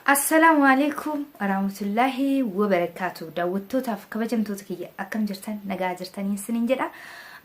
السلام عليكم ورحمة الله وبركاته. دعوتو تاف كبجمتو تكية أكم جرتن نجا جرتني سنين جدا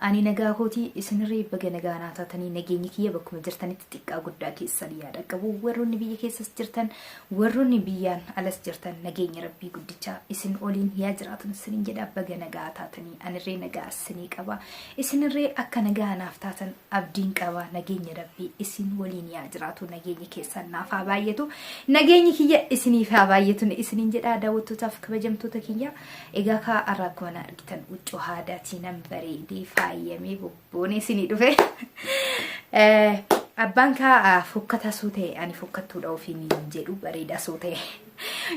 أني نجا هوتي سنري بجا نجا ناتاتني نجيني كيه بكم جرتني تتك أقول كي السريع ركبوا وروني بيه كيس جرتن وروني بيان على جرتن نجيني ربي قدتشا إسن أولين يا جراتن سنين جدا بجا نجا تاتني أنا ري نجا السني كبا إسن ري أك نجا نافتاتن أبدين كبا نجيني ربي إسن أولين يا جراتو نجيني كيس نافع بايتو نجيني كيه إسني فابايتون إسنين جدا دعوتو تاف كبجمتو تكية إجاكا أراكونا ركتن وجهاداتي نمبري دي فايمي بوني سني دوفه أبانكا فكتا سوته أني فكتو دو في نينجلو بريدا سوته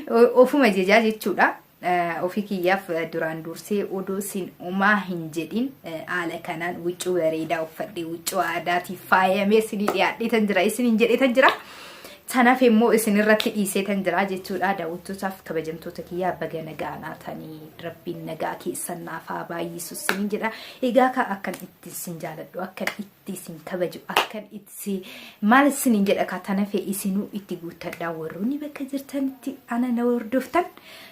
أوفو مجيجا جيتشودا أوفي كياف دوران دورسي أودو سين أما هنجدين على كنان وجو بريدا وفدي وجو عاداتي فايمي سني دي تنجرا سنين جدي تنجرا تناف مو إسن الرتي إيسي تنجرا جتول دعوتو تاف كبجمتو تكيا بجا نجانا تاني ربي نجاكي سنافا بايسو سنين جدا إيجاكا أكن إتسين جالدو أكن إتسين كبجو أكن إتسي مال سنين جدا كتناف إسنو إتيجو تداوروني بكجرتن تي أنا نور دفتن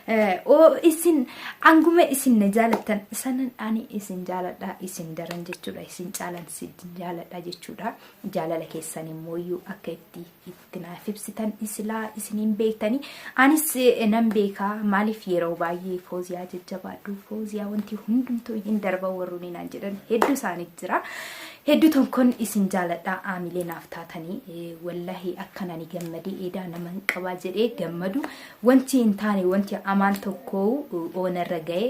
أو إسن عنكم إسن نجالتن سنن أني إسن جالدا إسن درن جتولا إسن جالن سيد جالدا جتولا جالك إسني مويو أكتي إتنا فبستن إسلا إسنين بيتني أنيس نم بيكا مالي فيرو باي فوزيا ججبادو فوزيا وانتي هندم تو يندربا وروني نانجرن هدو ساني جرا هدو تنكون إسن جالدا عاملي نافتاتني والله أكناني جمدي إيدا نمن كواجري جمدو وانتي انتاني وانتي أمان توكو ونرجع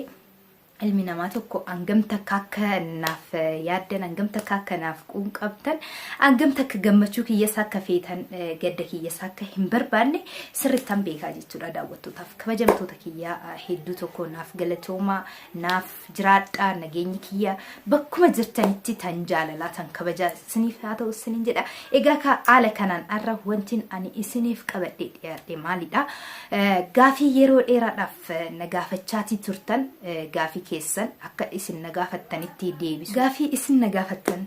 المنا ما تكو أنجم تكاكا ناف يادن أنجم تكاكا ناف قوم قبتن أنجم تك جمتشوك يساك فيتن جدك يساك هم برباني سرتم بيكا جتورا دعوتو تاف كمجمتو تكيا هدو تكو ناف جلتوما ناف جرات نجيني كيا بكم جرتني تنجال لا تنكبجا سنيف هذا السنين جدا إجاكا على كنان أره وانتين أني إسنيف كبدي يا مالي دا غافي يرو إيرا ناف نجافة شاتي ترتن غافي كيسن أكا إسن نجافتني ديبس غافي إسن نجافتن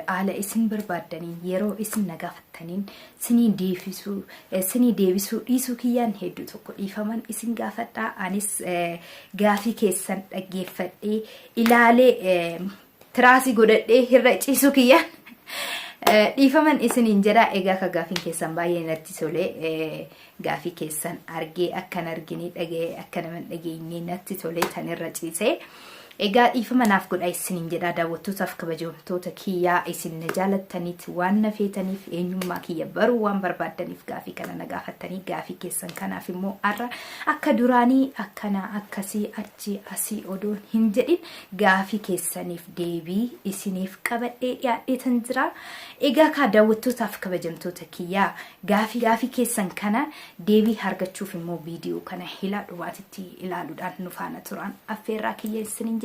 على إسن بربادني يرو إسن نجافتنين سني ديبسو إيسو كيان هدو تكو إفهمن إسن غافتا أنيس غافي كيسن أجيفتي إلالي تراسي قدرتي هرج إيسو كيان إفهمن إسن إنجرا إجاكا غافين كيسن باين نتسولي غافي كيسن أرجي أكن أرجيني أكن من أجيني نتسولي تنرجيسي إيجا إفهمن أفقد أي سنين جدا دعوتو تاف كبجمتو تكيا إسن نجالت تنيت وان في تنيف إنيوم ما كيا برو وان برباد تنيف غافي كنا نجافت تني غافي كيسن كنا في مو أرى أكدوراني أكنا أكسي أتشي أسي أدون هنجدين غافي كيسنيف ديبي إسنيف كبد يا إتنجرا إيجا كدعوتو تاف كبجمتو تكيا غافي كيسن كنا ديبي هرجتشو في مو فيديو كنا هلا رواتتي إلى لودان نفانا تران أفيرا كيا سنين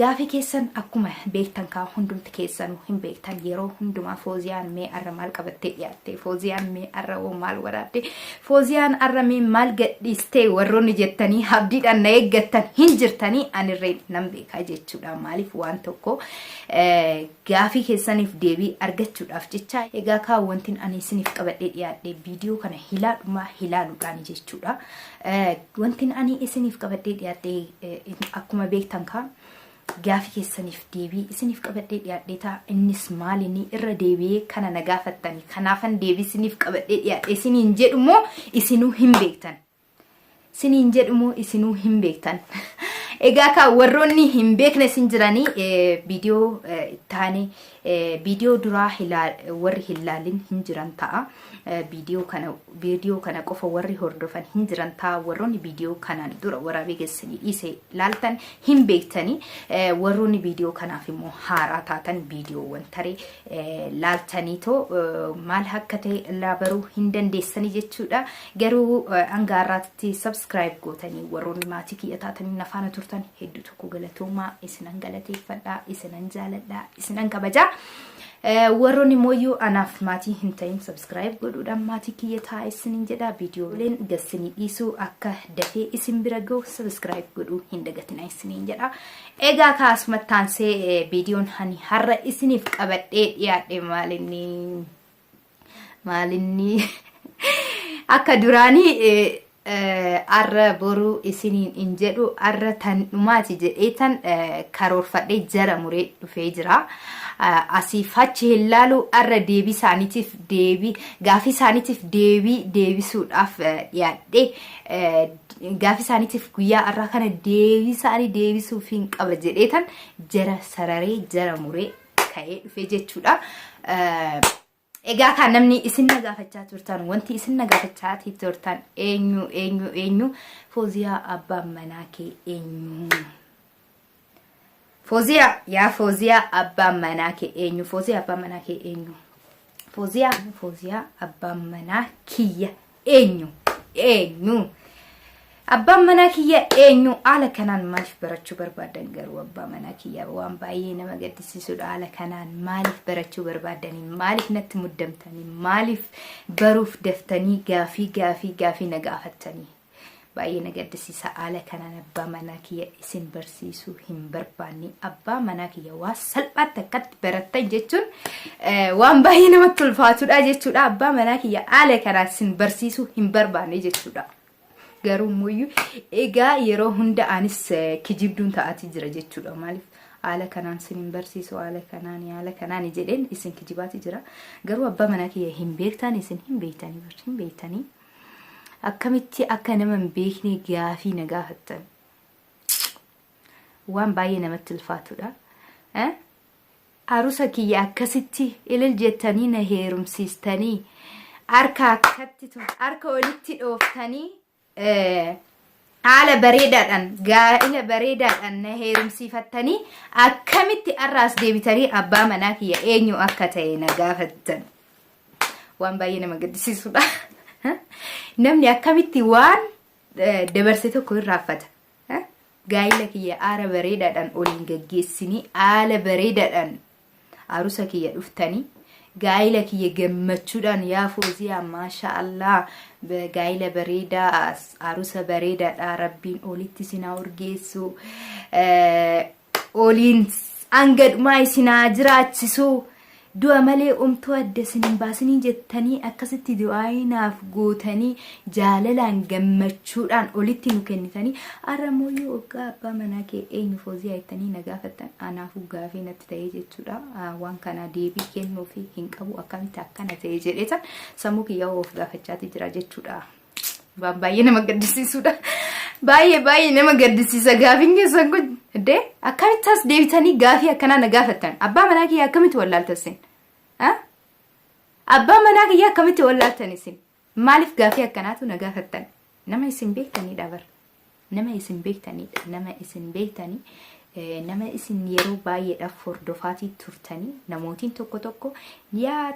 غافي كيسن أكما بيتن كا هندم تكيسن وهم بيتن يرو هندما فوزيان مي أرمال كبتي ياتي فوزيان مي أرو مال وراتي فوزيان أرمي مال جديستي وروني جتني هبديد أن يجتن هنجرتني أن الرين نمبي كاجتشو دا مالي فوان توكو غافي كيسن إف ديبي أرجتشو دا فجتشا إيجاكا وانتين أني سنف كبتي ياتي فيديو كان هلال لاني جتشو دا وانتين أني سنف كبتي ياتي أكما بيتن كا غافي كيسنيف ديبي سنيف قبدي يا ديتا انس مالني ار ديبي كان نغافتني كنافن ديبي سنيف قبدي يا سنين جدمو اسنو همبيتن سنين جدمو اسنو همبيتن إيجاكا وروني همبيك نسنجراني فيديو تاني فيديو درا هلال ور هلالين هنجران تا فيديو كان قفا وري هردفن هنجران تا وروني فيديو كان درا ورابي جسني إيسي لالتن همبيكتني وروني فيديو كان في مهاراتاتن فيديو وانتري لالتني تو مال حكتي لابرو هندن ديسني جتشودا جرو انغاراتي سبسكرايب قوتني وروني ماتيكي اتاتني نفانا ترتن هدو تكو غلطوما إسنان غلطي فدا إسنان جالدا إسنان كبجا وروني مويو أنا في ماتي هنتين سبسكرايب قدو دام ماتي كيتا إسنين جدا فيديو لين قسني إيسو أكا دفي إسن برغو سبسكرايب قدو هندقتنا إسنين جدا إيغا كاس متانسي فيديون هاني هر إسني فقبت إيه يادي ماليني akka duraanii arra boru isiniin in jedhu arra tan dhumaati jedhee tan karoorfadhee jara muree dhufee jira. Asii fachi hillaalu arra deebii isaaniitiif gaafii isaaniitiif deebisuudhaaf dhiyaadhee gaafii isaaniitiif guyyaa arraa kana deebii isaanii deebisuuf hin qaba jedhee tan jara sararee jara muree ka'ee dhufee jechuudha. Egaa kan namni isin nagaafachaa turtan wanti isin nagaafachaa turtan eenyu Fooziyaa abbaan manaa kee eenyu Fooziyaa abbaan manaa kee eenyu Fooziyaa abbaan manaa kee eenyu Fooziyaa abbaan manaa kiyya eenyu abbaan manaa kiyya eenyu haala kanaan maaliif barachuu barbaadan garuu abbaan manaa kiyya waan baay'ee nama gaddisiisudha. Haala kanaan maaliif barachuu barbaadanii maaliif natti muddamtanii maaliif baruuf daftanii gaafii na gaafattanii baay'ee na gaddisiisa. Haala kanaan abbaan manaa kiyya isin barsiisuu hin barbaanne abbaan manaa kiyya waa salphaatti akkatti barattan jechuun waan baay'ee namatti ulfaatudha jechuudha. Abbaan manaa kiyya haala kanaan isin barsiisuu hin barbaanne jechuudha. Garuu muyyuu egaa yeroo hunda anis kijibduun ta'atii jira jechuudha. Maaliif haala kanaan isin barsiisu haala kanaan jedheen isin kijibaati jira. Garuu abbaa manaa kiyya hin beektan isin hin beektanii akkamitti akka nama hin beekne gaafii na gaafattan waan baay'ee namatti ulfaatudha. Arusa kiyya akkasitti ilil jettanii na heerumsiistanii harka walitti dhooftanii haala bareedaadhaan gaa'ila bareedaadhaan na heerumsiifattanii akkamitti arraas deebitanii abbaa manaa kiyya eenyu akka ta'e na gaafattan waan baay'ee nama gaddisiisudha. Namni akkamitti waan dabarse tokko irraafata. Gaa'ila kiyya haala bareedaadhaan oliin gaggeessinii haala bareedaadhaan arusa kiyya dhuftanii gaa'ila kiyya gammachuudhaan yaa Fooziyaa maashaallah gaa'ila bareedaa arusa bareedaadha rabbiin olitti sinaa urgeessu oliin angadhumaa isinaa jiraachisu du'a malee omtuu adda isin baasanii jettanii akkasitti du'aayinaaf gootanii jaalalaan gammachuudhaan olitti nu kennitanii arramoo yoo oggaa abbaa manaa kee eenyu Fooziyaa jettanii na gaafattan anaafuu gaafii natti ta'ee jechuudha. Waan kana deebii kennuufi hin qabu akkamitti akkana ta'ee jedheetan sammuu kiyyaa of gaafachaatii jira jechuudha. Waan baay'ee nama gaddisiisudha. Baay'ee nama gaddisiisa gaafiin keessan kun akkamitti as deebitanii gaafii akkanaa na gaafattan abbaa manaa kiyya akkamitti wallaaltan abbaa manaa kiyya akkamitti wallaaltan isin maaliif gaafii akkanaatu na gaafattan nama isin beektaniidha bar nama isin beektanii nama isin yeroo baay'eedhaaf hordofaatii turtanii namootiin tokko yaa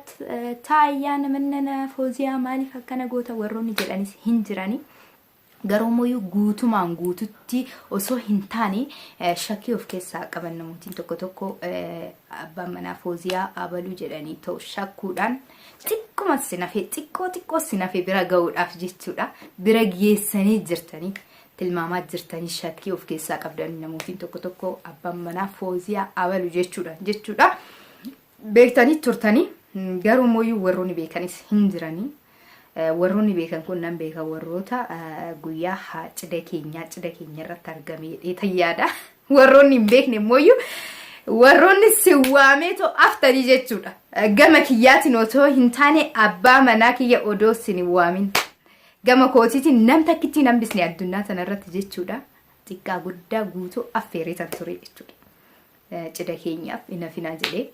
taayyaa namannana Fooziyaa maaliif akkana goota warroonni jedhanis hin jiranii. Garuu mooyyuu guutumaan guututti osoo hin taane shakkii of keessaa qaban namootiin tokko abbaan manaa Fooziyaa abaluu jedhanii ta'u shakkuudhaan xiqqoo sinafee bira ga'uudhaaf jechuudha. Bira geessanii jirtanii tilmaamaa jirtanii shakkii of keessaa qabdan namootiin tokko abbaan manaa Fooziyaa abaluu jechuudha. Beektanii turtanii garuu mooyyuu warroonni beekanis hin jiranii. Warroonni beekan kun nan beekan warroota guyyaa cidha keenya irratti argamee dheetayyaadha. Warroonni hin beekne mooyyuu warroonni si waameetoo aftanii jechuudha. Gama kiyyaatiin otoo hin taane abbaa manaa kiyya odoo sin waamin gama kootiitiin nam takkitti nambisne addunyaa tanarratti jechuudha. Xiqqaa guddaa guutuu affeereetan ture jechuudha. Cidha keenyaaf inafinaa jedhee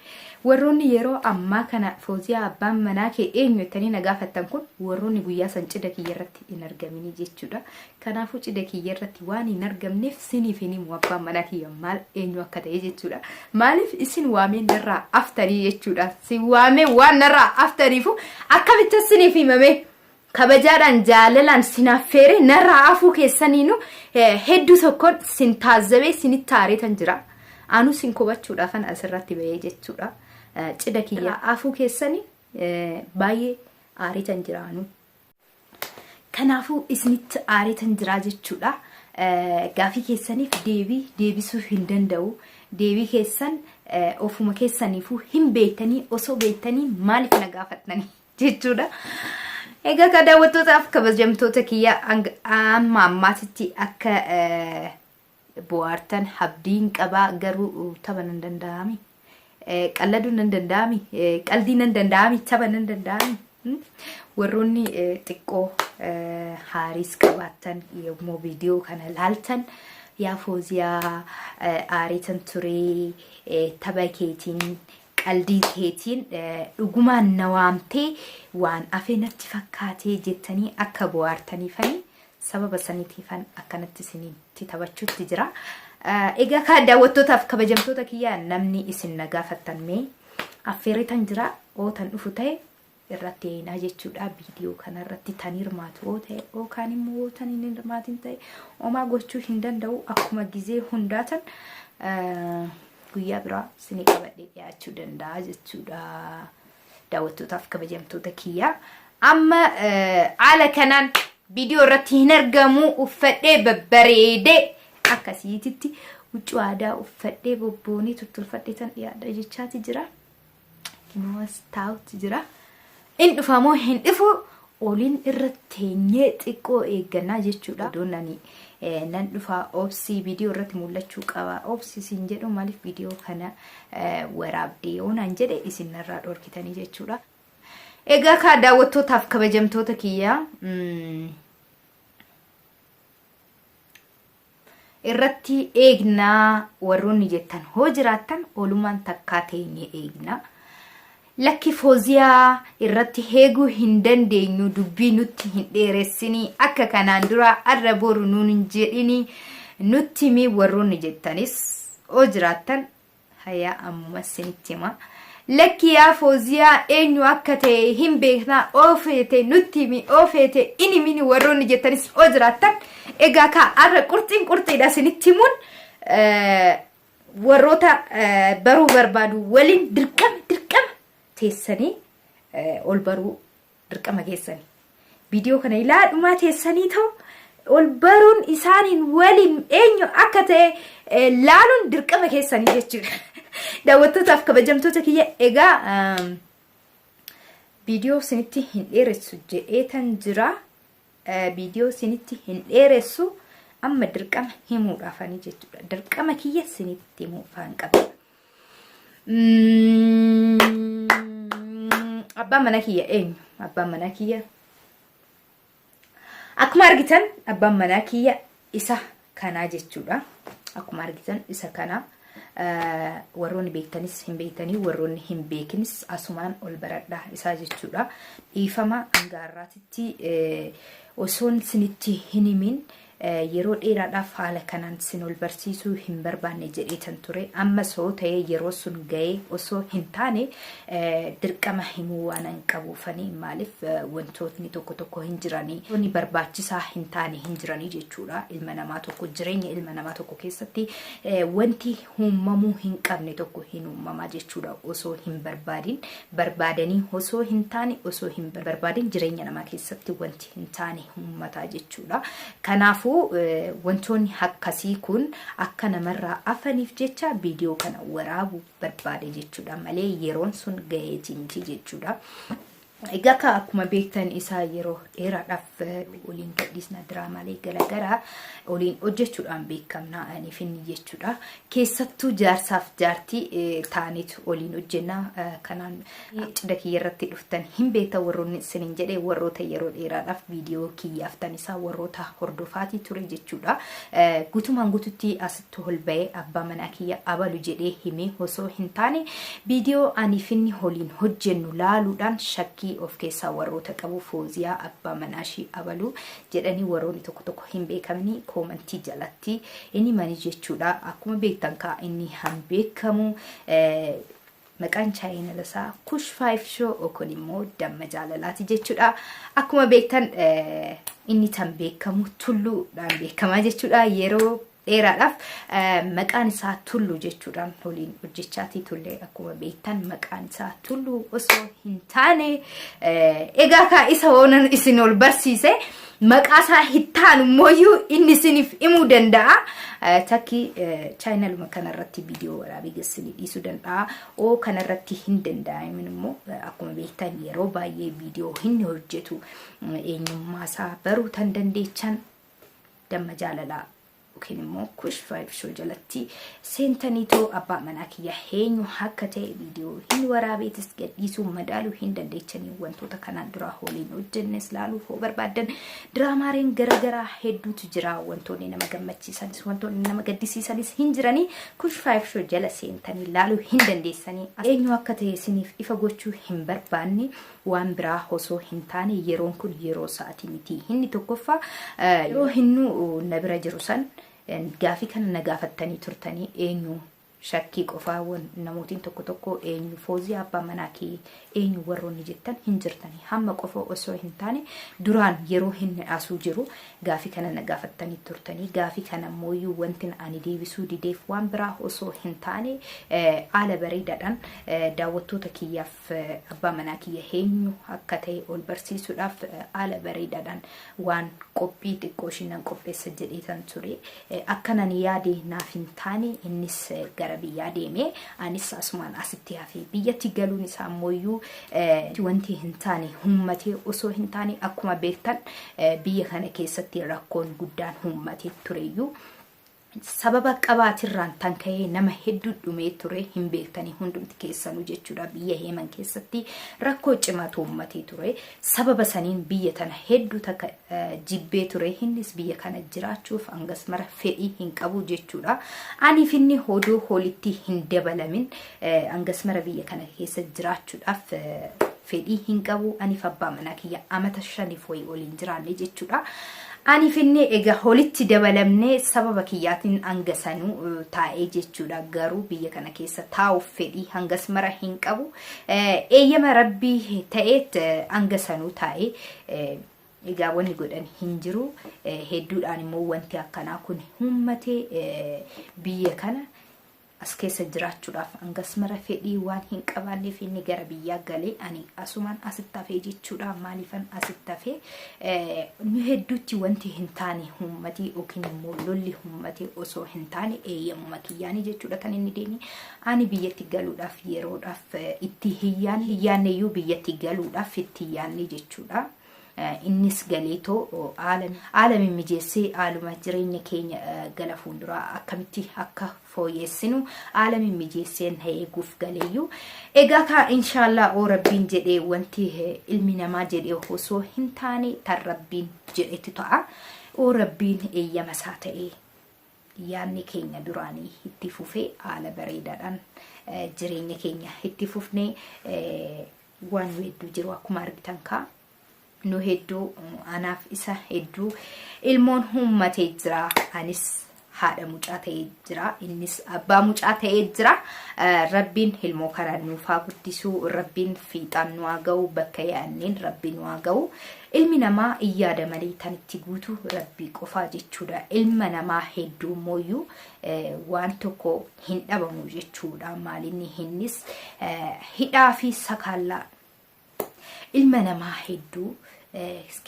warroonni yeroo ammaa kana Fooziyaa abbaan manaa kee eenyu jettanii na gaafattan kun warroonni guyyaa san cidha kiyya irratti hin argamini jechuudha. Kanaafuu cidha kiyya irratti waan hin argamneef siniif hinimu abbaan manaa kiyya maal eenyu akka ta'e jechuudha. Maaliif isin waamee narraa aftanii jechuudha. Si waamee waan narraa aftaniifu akkamitti siniif himame kabajaadhaan jaalalaan sinaffeere narraa afuu keessaniinu hedduu tokkoon sin taazzabee sinitti aareetan jira. Anu sin kobachuudhaafan asirratti bahee jechuudha. Cidha kiyya afuu keessanii baay'ee aareetan jira anu. Kanaafuu isinitti aareetan jira jechuudha. Gaafii keessaniif deebisuu hin danda'u. Deebii keessan ofuma keessaniifuu hin beektanii osoo beektanii maaliif na gaafatanii jechuudha. Egaa ka daawwattootaaf kabajamtoota kiyya amma ammaatitti akka bohaartan abdiin qabaa garuu taphan hin danda'ami. Qalladuun hin danda'ami. Qaldiin hin danda'ami. Taphan hin danda'ami. Warroonni xiqqoo haariis qabaatan yommuu viidiyoo kana laaltan yaa Fooziyaa aariitan turee tapha keetiin qaldii keetiin dhugumaan na waamtee waan afee natti fakkaatee jettanii akka bohaartaniifanii sababa saniitiifan akkanatti isinitti taphachuutti jira. Egaa ka daawwattootaaf kabajamtoota kiyyaa namni isin na gaafattan mee affeeritan jira ootan dhufu ta'e irratti eenaa jechuudha. Viidiyoo kanarratti tan hirmaatu oo ta'e yookaan immoo tan hin hirmaatin ta'e homaa gochuu hin danda'u. Akkuma gizee hundaatan guyyaa biraa isinii qabadhee dhiyaachuu danda'a jechuudha. Daawwattootaaf kabajamtoota kiyyaa amma haala kanaan viidiyoo irratti hin argamu uffadhee babbareedee akkasiititti huccuu aadaa uffadhee bobboonii tuttulfadhee tan dhiyaadha jechaati jira. Kinuwas taa'utti jira. In dhufamoo hin dhufu oliin irratti teenyee xiqqoo eeggannaa jechuudha. Doonani nan dhufaa obsii viidiyoo irratti mul'achuu qaba. Obsii isin jedhu maaliif viidiyoo kana waraabdee yoonaan jedhe isin irraa dhorkitanii jechuudha. Egaa ka daawwattootaaf kabajamtoota kiyyaa irratti eegnaa warroonni jettan hoo jiraattan olumaan takkaa teenyee eegnaa. Lakki Fooziyaa irratti heeguu hin dandeenyu dubbii nutti hin dheeressinii akka kanaan dura arra boru nuun hin jedhini nutti mi warroonni jettanis hoo jiraattan hayaa ammuma isinitti hima. Lakki yaa Fooziyaa eenyu akka ta'e hin beeknaa oofeete nutti mi oofeete ini mini warroonni jettanis hoo jiraattan egaa ka arra qurxiidha isinitti himuun warroota baruu barbaadu waliin dirqama teessanii ol baruu dirqama keessanii viidiyoo kana ilaadhumaa teessanii ta'u ol baruun isaaniin waliin eenyu akka ta'e laaluun dirqama keessanii jechuudha. Daawwattootaaf kabajamtoota kiyya egaa viidiyoo isinitti hin dheeressu jedheetan jira. Viidiyoo isinitti hin dheeressu amma dirqama himuudhaafanii jechuudha. Dirqama kiyya isinitti himuufaan qaba. Abbaan mana kiyya eenyu? Abbaan mana kiyya akkuma argitan abbaan mana kiyya isa kanaa jechuudha. Akkuma argitan isa kana warroonni beektanis hin beektanii warroonni hin beekinis asumaan ol baradhaa isaa jechuudha. Dhiifama hangaarraatitti osoon isinitti hin himin yeroo dheeraadhaaf haala kanaan isin ol barsiisuu hin barbaanne jedheetan ture. Amma soo ta'ee yeroo sun ga'ee osoo hin taane dirqama himuu waan hin qabuufanii maaliif wantootni tokko tokko hin jiranii wanni barbaachisaa hin taane hin jiranii jechuudha. Ilma namaa tokko jireenya ilma namaa tokko keessatti wanti uumamuu hin qabne tokko hin uumamaa jechuudha. Osoo hin barbaadanii osoo hin taane osoo hin barbaadin jireenya namaa keessatti wanti hin taane uumataa jechuudha. Kanaafuu wantoonni akkasii kun akka namarraa afaniif jecha viidiyoo kana waraabuu barbaade jechuudha malee yeroon sun ga'eetiin jechuudha. Egaa ka akkuma beektan isaa yeroo dheeraadhaaf waliin gadhiisna diraamaalee garaagaraa waliin hojjechuudhaan beekamna aniif inni jechuudha. Keessattuu jaarsaaf jaartii taanitu waliin hojjenna. Kanaan cidha kiyya irratti dhuftan hin beektan warroonni isiniin jedhee warroota yeroo dheeraadhaaf viidiyoo kiyyaaftan isaa warroota hordofaatii ture jechuudha. Guutumaan guututti asitti ol ba'ee abbaa manaa kiyya abalu jedhee himee osoo hin taane viidiyoo aniif inni waliin hojjennu laaluudhaan shakkii of keessaa warroota qabu Fooziyaa abbaa manaashii abaluu jedhanii warroonni tokko tokko hin beekamni koomentii jalatti inni mani jechuudha. Akkuma beektan ka inni han beekamu maqaan chaayinala isaa Kush 5 Show yookaan immoo damma jaalalaati jechuudha. Akkuma beektan inni tan beekamu tulluudhaan beekamaa jechuudha. Yeroo dheeraadhaaf maqaan isaa Tullu jechuudhaan waliin hojjechaatii tullee akkuma beektan maqaan isaa Tullu osoo hin taane egaa ka isa oonan isin ol barsiise maqaasaa hittaan mooyyuu inni sinif imuu danda'a takki channel kanarratti viidiyoo waraabee geessanii dhiisuu danda'a oo kanarratti hin danda'amin immoo akkuma beektan yeroo baay'ee viidiyoo hin hojjetu eenyummaasaa baruu tan dandeechan damma jaalalaa yookiin immoo kush 5 show jalatti seentaniitoo abbaa manaa kiyya heenyu akka ta'e viidiyoo hin waraabeetis gadhiisuu madaaluu hin dandeechanii wantoota kanaan dura waliin hojjennes laaluu hoo barbaadan diraamaariin garagaraa hedduutu jira wantoonni nama gammachiisanis wantoonni nama gaddisiisanis hin jiranii kush 5 show jala seentanii laaluu hin dandeessanii eenyu akka ta'e isiniif ifa gochuu hin barbaanne waan biraa osoo hin taane yeroon kun yeroo sa'aatii miti inni tokkoffaa yeroo hinnu na bira jiru san gaafi kana na gaafattanii turtanii eenyu shakkii qofaa namootiin tokko eenyu Foozii abbaa manaa kee eenyu warroonni jettan hin jirtanii hamma qofa osoo hin taane duraan yeroo hin asuu jiru gaafi kana na gaafattanii turtanii gaafi kana mooyyuu wanti ani deebisuu dideef waan biraa osoo hin taane haala bareedaadhaan daawwattoota kiyyaaf abbaa manaa kiyya eenyu akka ta'e ol barsiisuudhaaf haala bareedaadhaan waan qophii xiqqoo shinan qopheessa jedheetan ture akkanan yaade naaf hin taane innis biyya deeme anis asumaan asitti hafee biyyatti galuun isaa mooyyuu wanti hin taane hummatee osoo hin taane akkuma beektan biyya kana keessatti rakkoon guddaan hummatee tureyyuu sababa qabaatirraan tan ka'ee nama hedduu dhumee ture hin beektanii hundumti keessanuu jechuudha biyya Yemen keessatti rakkoo cimaatu ummatee ture sababa saniin biyya tana hedduu takka jibbee ture innis biyya kana jiraachuuf angas mara fedhii hin qabu jechuudha ani finni hodoo holitti hin dabalamin angas mara biyya kana keessa jiraachuudhaaf fedhii hin qabu ani abbaa manaa kiyya amata 5 wayii waliin jiraanne jechuudha ani finne ega holitti dabalamne sababa kiyyaatiin angasanu taa'ee jechuudha garuu biyya kana keessa taa'uuf fedhii hangas mara hin qabu eeyyama rabbii ta'eet angasanu taa'ee egaa wanni godhan hin jiru hedduudhaan immoo wanti akkanaa kun hummatee biyya kana as keessa jiraachuudhaaf angas mara fedhii waan hin qabaanneef inni gara biyyaa galee ani asumaan asitti hafee jechuudha maalifan asitti hafee nu hedduutti wanti hin taane hummatii yookiin immoo lolli hummatee osoo hin taane eeyyamuma kiyyaanii jechuudha kan inni deemi ani biyyatti galuudhaaf yeroodhaaf itti hiyyaanneyyuu biyyatti galuudhaaf itti hiyyaanne jechuudha innis galeetoo aalami mijeessee aaluma jireenya keenya gala fuulduraa akkamitti akka fooyyessinu aalami mijeesseen eeguuf galeeyyuu egaa ka inshallah oo rabbiin jedhee wanti ilmi namaa jedhee osoo hin taane tan rabbiin jedhetti ta'a oo rabbiin eeyyama isaa ta'ee yaanni keenya duraanii itti fufee haala bareedaadhaan jireenya keenya itti fufnee waan hedduu jiru akkuma argitan ka nu hedduu anaaf isa hedduu ilmoon hummatee jira anis haadha mucaa ta'ee jira innis abbaa mucaa ta'ee jira rabbiin ilmoo karaa nuuf haa guddisuu rabbiin fiixaan nu haa ga'u bakka yaanneen rabbiin nu haa ga'u ilmi namaa iyyaada malee tanitti guutu rabbii qofaa jechuudha ilma namaa hedduu mooyyuu waan tokko hin dhabamu jechuudha maalinni hinnis hidhaa fi sakaallaa ilma namaa hedduu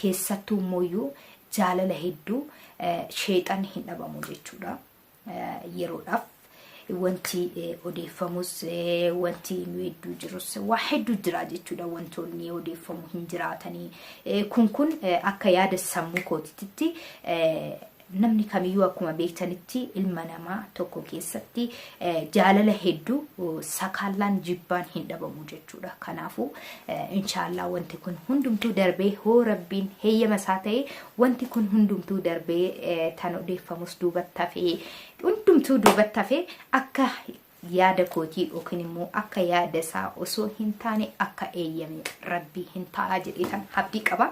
keessattuu mooyyuu jaalala hedduu sheexan hin dhabamu jechuudha yeroodhaaf wanti odeeffamus wanti nu hedduu jirus waa hedduu jira jechuudha wantoonni odeeffamu hin jiraatanii kun akka yaada sammuu kootitti namni kamiyyuu akkuma beektanitti ilma namaa tokko keessatti jaalala hedduu sakaallaan jibbaan hin dhabamu jechuudha kanaafu inshallah wanti kun hundumtuu darbee hoo rabbiin heeyyama isaa ta'e wanti kun hundumtuu darbee tan odeeffamus duubatti hafee hundumtuu duubatti hafee akka yaada kootii yookiin immoo akka yaada isaa osoo hin taane akka eeyyame rabbii hin ta'a jedhee tan abdii qaba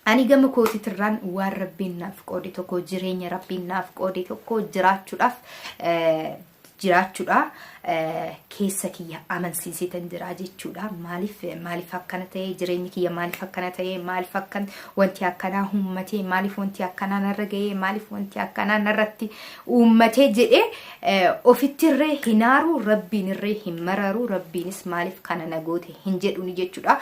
ani gama kootitirraan waan rabbiin naaf qoode tokko jireenya rabbiin naaf qoode tokko jiraachuudhaaf jiraachuudha keessa kiyya amansiisitan jira jechuudha maaliif akkana ta'e jireenyi kiyya maaliif akkana ta'e maaliif akkan wanti akkanaa uummatee maaliif wanti akkanaa narra ga'ee maaliif wanti akkanaa narratti uummatee jedhee ofittirree hinaaru rabbiin irree hin mararu rabbiinis maaliif kana nagoote hin jedhuni jechuudha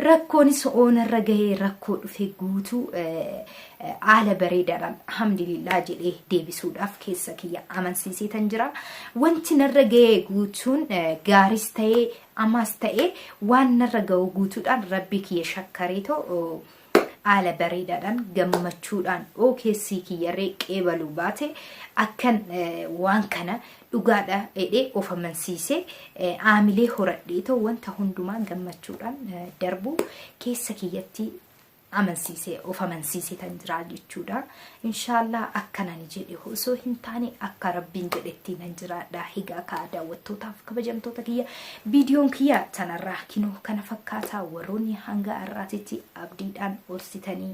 rakkoonis oonarra ga'ee rakkoo dhufe guutuu haala bareedaadhaan alhamdulillah jedhee deebisuudhaaf keessa kiyya amansiisitan jira wanti narra ga'ee guutuun gaaris ta'ee amaas ta'ee waan narra ga'u guutuudhaan rabbi kiyya shakkareetoo haala bareedaadhaan gammachuudhaan keessi kiyyarree qeebaluu baate akkan waan kana dhugaadha jedhee of amansiisee aamilee horadheetoo wanta hundumaa gammachuudhaan darbu keessa kiyyatti amansiisee of amansiisee tan jira jechuudha inshallah akkanani jedhe osoo hin taane akka rabbiin jedhetti nan jiraadha higaa ka daawwattootaaf kabajamtoota kiyya viidiyoon kiyya tanarraa kinoo kana fakkaata warroonni hanga arraatitti abdiidhaan orsitanii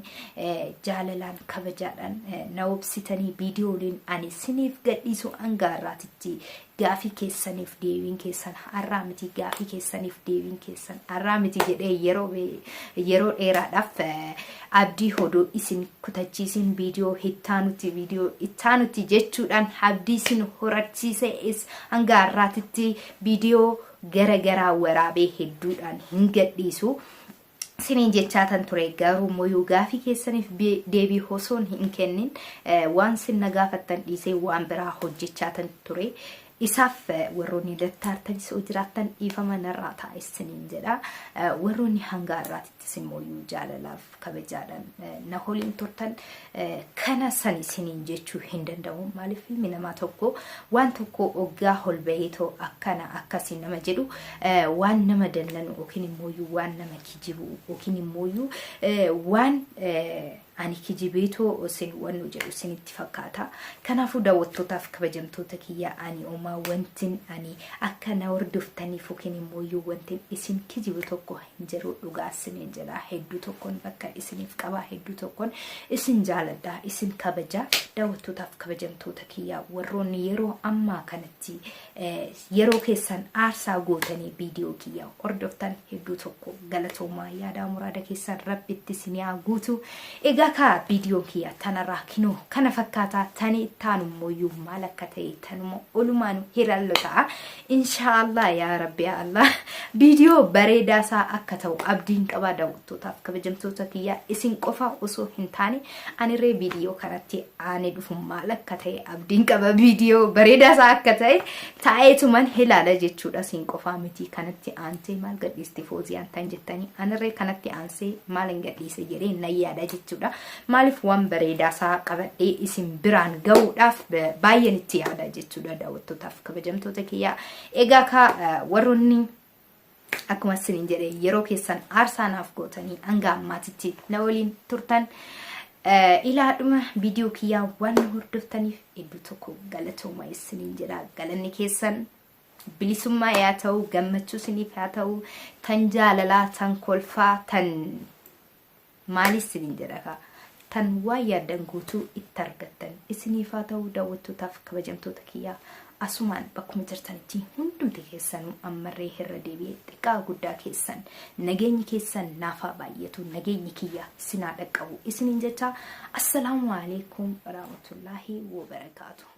jaalalaan kabajaadhaan na obsitanii viidiyooleen ani siniif gadhiisu hanga arraatitti gaafii keessaniif deebiin keessan har'aa miti gaafii keessaniif deebiin keessan har'aa miti jedhee yeroo dheeraadhaaf abdii hodoo isin kutachiisin viidiyoo ittaanutti jechuudhaan abdii isin horachiise hanga har'aatitti viidiyoo garagaraa waraabee hedduudhaan hin gadhiisu siniin jechaatan ture garuu moyuu gaafii keessaniif deebii osoon hin kennin waan sinna gaafattan dhiisee waan biraa hojjechaatan ture isaaf warroonni dattaartanis jiraattan dhiifaman irraa taa'essiniin jedha warroonni hanga irraatittis immoo jaalalaaf kabajaadhaan na holiin turtan kana sani siniin jechuu hin danda'u maaliif namaa tokko waan tokko oggaa hol baheetoo akkana akkasii nama jedhu waan nama dallanu yookiin immoo waan nama kijibu yookiin immoo waan ani kijibeetoo sin wannu jedhu sinitti fakkaata kanaafuu daawwattootaaf kabajamtoota kiyya ani uumaa wantin ani akka na hordoftaniif yookiin immoo wantin isin kijibu tokko hin jiru dhugaa siniin jedha hedduu tokkoon bakka isiniif qaba hedduu tokkoon isin jaaladha isin kabaja daawwattootaaf kabajamtoota kiyya warroonni yeroo ammaa kanatti yeroo keessan aarsaa gootanii viidiyoo kiyya hordoftan hedduu tokko galatoomaa yaada muraada keessan rabbitti siniyaa guutu egaa ka viidiyoo kiyya tanarraa kinoo kana fakkaata tani taanummoo maal akka ta'e tanuma olumaan hirallo ta'a inshallah yaa rabbi allah viidiyoo bareedaasaa akka ta'u abdiin qaba daawwattootaaf kabajamtoota kiyya isin qofa osoo hin taane anirree viidiyoo kanatti aane dhufu maal akka ta'e abdiin qaba viidiyoo bareedaasaa akka ta'e taa'eetuman hilaala jechuudha isin qofa miti kanatti aantee maal gadhiiste fooziyaan tan jettanii anirree kanatti aansee maal hin gadhiise jedhee na yaada jechuudha maaliif waan bareedaasaa qabadhee isin biraan ga'uudhaaf baay'een itti yaada jechuudha daawwattootaaf kabajamtoota kiyya egaa ka warroonni akkuma siniin jedhe yeroo keessan aarsaanaaf gootanii hanga ammaatitti na waliin turtan ilaadhuma viidiyoo kiyyaa waan hordoftaniif hedduu tokko galatooma isiniin jedha galanni keessan bilisummaa yaa ta'u gammachuu isiniif yaa ta'u tan jaalalaa tan kolfaa tan maalis isiniin jedha tan waa yaadan guutuu itti argattan isiniif haa ta'u daawwattootaaf kabajamtoota kiyyaa asumaan bakkuma jirtanitti hundumti keessanuu ammarree hirra deebi'ee xiqqaa guddaa keessan nageenyi keessan naafaa baay'atu nageenyi kiyya sinaa dhaqqabu isiniin jecha assalaamu alaykum warahmatullaahi wabarakaatuh